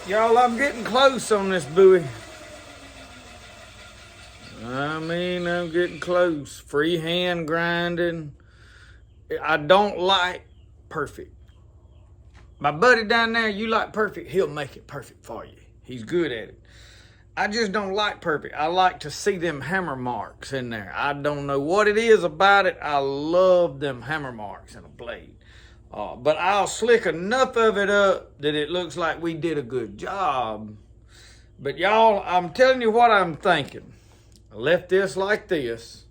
Y'all, I'm getting close on this Bowie. I mean, I'm getting close. Freehand grinding. I don't like perfect. My buddy down there, you like perfect, he'll make it perfect for you. He's good at it. I just don't like perfect. I like to see them hammer marks in there. I don't know what it is about it. I love them hammer marks in a blade. But I'll slick enough of it up that it looks like we did a good job. But y'all, I'm telling you what I'm thinking. I left this like this.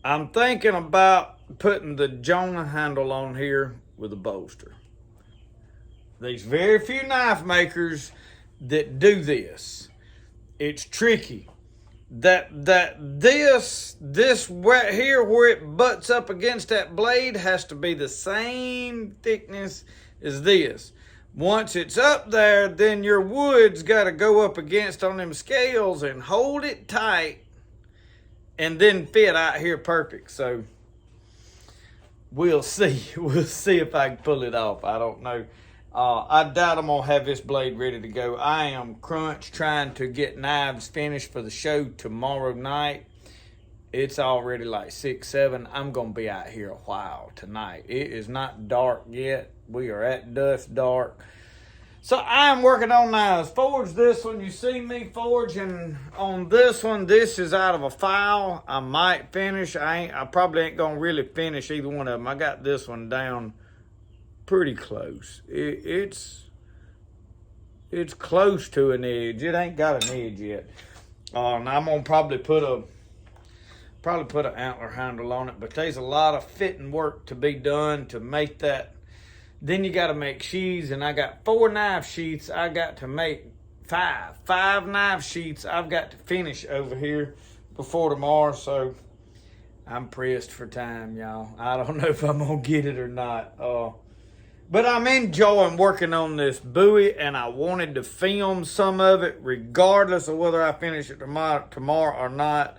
I'm thinking about putting the Jonah handle on here with a bolster. There's very few knife makers that do this. It's tricky. This wet here where it butts up against that blade has to be the same thickness as this. Once it's up there, then your wood's got to go up against on them scales and hold it tight and then fit out here perfect. So we'll see. We'll see if I can pull it off. I don't know. I doubt I'm gonna have this blade ready to go. I am crunched trying to get knives finished for the show tomorrow night. It's already like 6, 7. I'm gonna be out here a while tonight. It is not dark yet. We are at dusk dark. So I'm working on knives. Forge this one. You see me forging on this one. This is out of a file. I might finish. I probably ain't gonna really finish either one of them. I got this one down pretty close. It's close to an edge. It ain't got an edge yet. And I'm gonna probably put an antler handle on it, but there's a lot of fitting work to be done to make that. Then you got to make sheaths, and I got 4 knife sheaths. I got to make 5 knife sheaths. I've got to finish over here before tomorrow, so I'm pressed for time, y'all. I don't know if I'm gonna get it or not. But I'm enjoying working on this Bowie, and I wanted to film some of it regardless of whether I finish it tomorrow or not.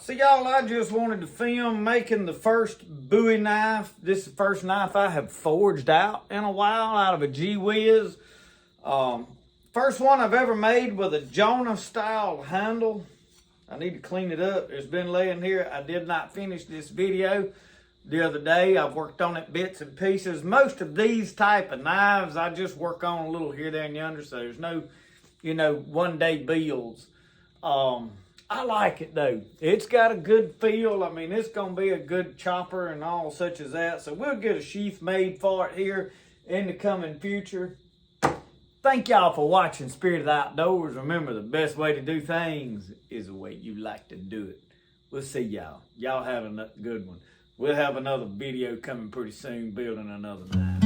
So y'all, I just wanted to film making the first Bowie knife. This is the first knife I have forged out in a while out of a G Wizz. First one I've ever made with a Jonah style handle. I need to clean it up. It's been laying here. I did not finish this video the other day. I've worked on it bits and pieces. Most of these type of knives, I just work on a little here, there, and yonder. So there's no, one day builds. I like it though. It's got a good feel. I mean, it's gonna be a good chopper and all such as that. So we'll get a sheath made for it here in the coming future. Thank y'all for watching Spirit of the Outdoors. Remember, the best way to do things is the way you like to do it. We'll see y'all. Y'all have a good one. We'll have another video coming pretty soon, building another knife.